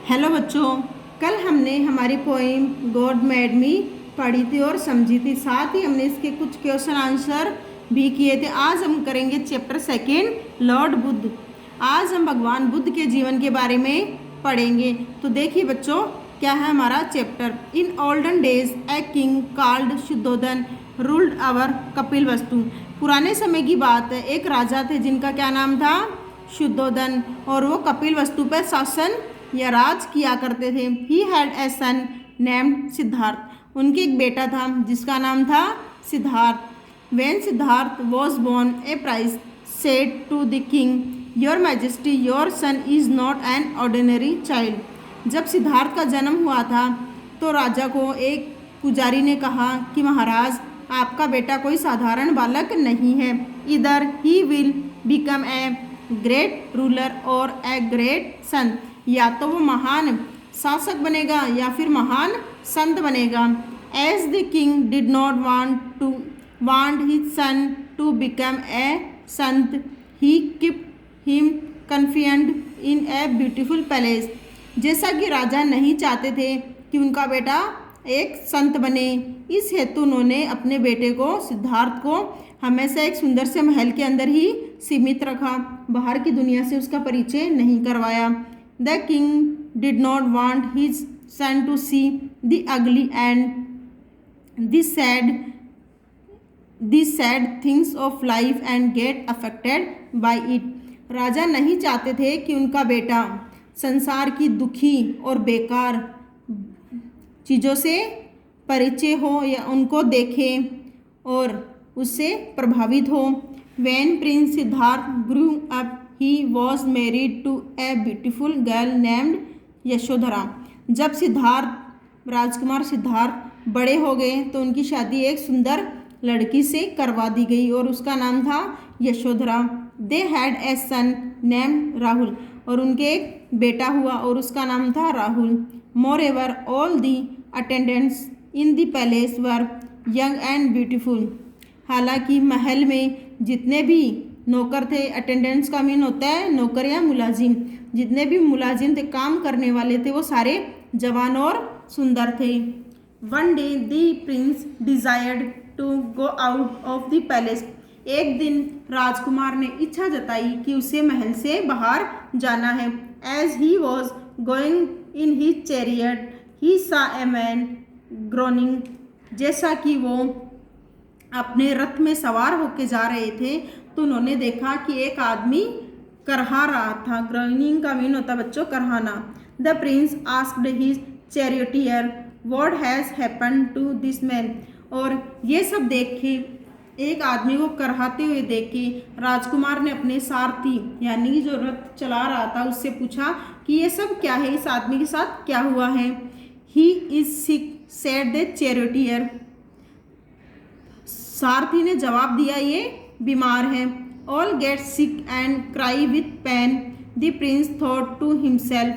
Hello बच्चों, कल हमने हमारी पोइम गॉड मेड मी पढ़ी थी और समझी थी। साथ ही हमने इसके कुछ क्वेश्चन आंसर भी किए थे। आज हम करेंगे चैप्टर सेकेंड लॉर्ड बुद्ध। आज हम भगवान बुद्ध के जीवन के बारे में पढ़ेंगे। तो देखिए बच्चों, क्या है हमारा chapter. In olden days a king called Shuddhodana ruled over Kapilavastu. पुराने समय की बात है, एक राजा थे जिनका क्या नाम था, शुद्धोधन, और वो कपिलवस्तु पर शासन या राज किया करते थे। He had a son named Siddharth. उनके एक बेटा था जिसका नाम था Siddharth. When Siddharth was born a priest said to the king, your majesty your son is not an ordinary child. जब सिद्धार्थ का जन्म हुआ था तो राजा को एक पुजारी ने कहा कि महाराज, आपका बेटा कोई साधारण बालक नहीं है। इधर he will become a great ruler और ए ग्रेट सन। या तो वो महान शासक बनेगा या फिर महान संत बनेगा। As the king did not want his son to become a sant, he keep him confined in a beautiful palace. जैसा कि राजा नहीं चाहते थे कि उनका बेटा एक संत बने, इस हेतु उन्होंने अपने बेटे को सिद्धार्थ को हमेशा एक सुंदर से महल के अंदर ही सीमित रखा, बाहर की दुनिया से उसका परिचय नहीं करवाया। The king did not want his son to see the ugly and the sad things of life and get affected by it. राजा नहीं चाहते थे कि उनका बेटा संसार की दुखी और बेकार चीज़ों से परिचय हो या उनको देखे और उससे प्रभावित हो। When Prince Siddharth grew up, he was married to a beautiful girl named Yashodhara. जब सिद्धार्थ राजकुमार सिद्धार्थ बड़े हो गए तो उनकी शादी एक सुंदर लड़की से करवा दी गई और उसका नाम था Yashodhara. They had a son named Rahul. और उनके एक बेटा हुआ और उसका नाम था Rahul. Moreover all the attendants in the palace were young and beautiful. हालांकि महल में जितने भी नौकर थे, अटेंडेंट्स का मीन होता है नौकर या मुलाजिम, जितने भी मुलाजिम थे, काम करने वाले थे, वो सारे जवान और सुंदर थे। One day the prince desired to go out of the palace. एक दिन राजकुमार ने इच्छा जताई कि उसे महल से बाहर जाना है। As he was going in his chariot he saw a man groaning. जैसा कि वो अपने रथ में सवार होकर जा रहे थे तो उन्होंने देखा कि एक आदमी करहा रहा था। ग्रोनिंग का मीन होता बच्चों करहाना। The prince asked his charioteer what has happened to this man. और ये सब देख के, एक आदमी को करहाते हुए देख के राजकुमार ने अपने सारथी यानी जो रथ चला रहा था उससे पूछा कि ये सब क्या है, इस आदमी के साथ क्या हुआ है। He is sick said the charioteer. सारथी ने जवाब दिया, ये बीमार है। All get sick and cry with pain. The prince thought to himself,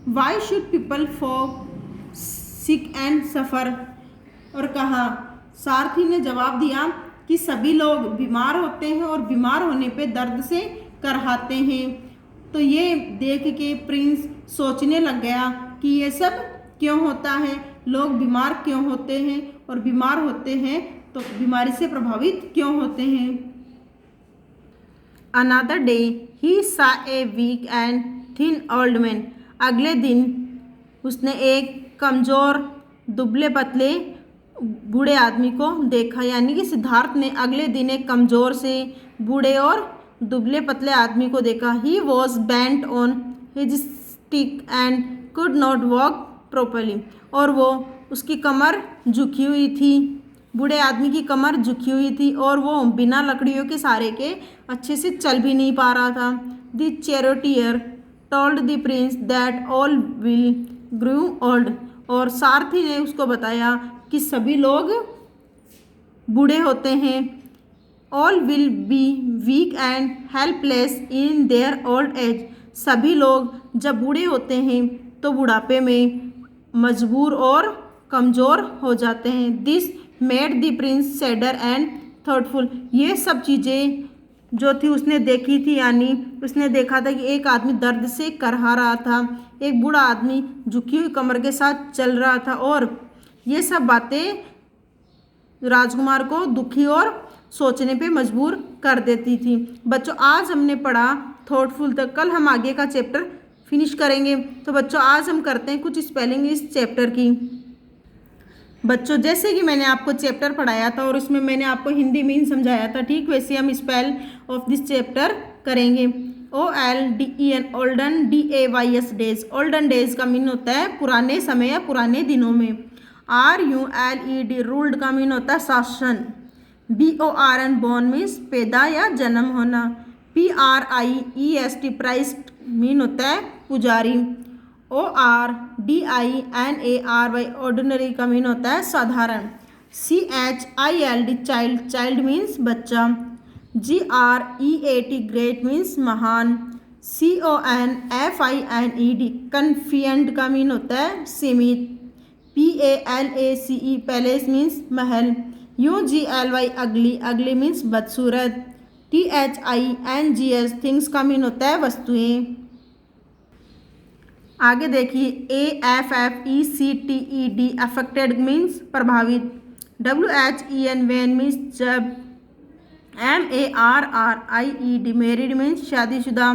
why should people fall sick and suffer. और कहा, सारथी ने जवाब दिया कि सभी लोग बीमार होते हैं और बीमार होने पे दर्द से करहाते हैं। तो ये देख के प्रिंस सोचने लग गया कि ये सब क्यों होता है, लोग बीमार क्यों होते हैं और बीमार होते हैं तो बीमारी से प्रभावित क्यों होते हैं। Another day he saw a weak and thin old man. अगले दिन उसने एक कमज़ोर दुबले पतले बूढ़े आदमी को देखा। यानी कि सिद्धार्थ ने अगले दिन एक कमज़ोर से बूढ़े और दुबले पतले आदमी को देखा। He was bent on his stick and could not walk properly. और वो उसकी कमर झुकी हुई थी, बूढ़े आदमी की कमर झुकी हुई थी और वो बिना लकड़ियों के सहारे के अच्छे से चल भी नहीं पा रहा था। The charioteer told the prince that all will grow old. और सारथी ने उसको बताया कि सभी लोग बूढ़े होते हैं। All will be weak and helpless in their old age. सभी लोग जब बूढ़े होते हैं तो बुढ़ापे में मजबूर और कमज़ोर हो जाते हैं। This made the Prince sadder and thoughtful. ये सब चीज़ें जो थी उसने देखी थी, यानी उसने देखा था कि एक आदमी दर्द से करहा रहा था, एक बूढ़ा आदमी झुकी हुई कमर के साथ चल रहा था, और ये सब बातें राजकुमार को दुखी और सोचने पे मजबूर कर देती थी। बच्चों, आज हमने पढ़ा थॉटफुल तक, कल हम आगे का चैप्टर फिनिश करेंगे। तो बच्चों, आज हम करते हैं कुछ स्पेलिंग इस चैप्टर की। बच्चों, जैसे कि मैंने आपको चैप्टर पढ़ाया था और उसमें मैंने आपको हिंदी मीन समझाया था, ठीक वैसे हम स्पेल ऑफ दिस चैप्टर करेंगे। OLDEN olden, DAYS days. Olden days का मीन होता है पुराने समय या पुराने दिनों में। RULED रूल्ड का मीन होता है शासन। BORN बॉर्न मीन्स पैदा या जन्म होना। PRIEST प्राइस्ट मीन होता है पुजारी। ORDINARY ऑर्डिनरी का मीन होता है साधारण। CHILD चाइल्ड, चाइल्ड मीन्स बच्चा। GREAT ग्रेट मीन्स महान। CONFINED कन्फियंट का मीन होता है सीमित। PALACE पैलेस मीन्स महल। UGLY अगली, अगली मीन्स बदसूरत। THINGS थिंग्स का मीन होता है वस्तुएं। आगे देखिए, AFFECTED अफेक्टेड मीन्स प्रभावित। WHEN वैन मीन्स जब। MARRIED मैरिड मीन्स शादीशुदा।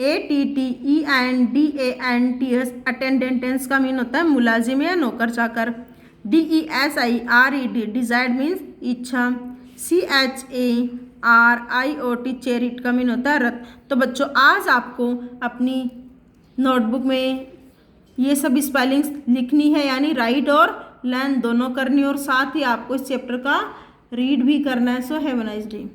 ATTENDANTS अटेंडेंटेंस का मीन होता है मुलाजिम या नौकर चाकर। DESIRED डिजायर्ड मीन्स इच्छा। CHARIOT चेरिट का मीन होता है रथ। तो बच्चों, आज आपको अपनी नोटबुक में ये सब स्पेलिंग्स लिखनी है, यानी राइट और लर्न दोनों करनी, और साथ ही आपको इस चैप्टर का रीड भी करना है। So have a nice day.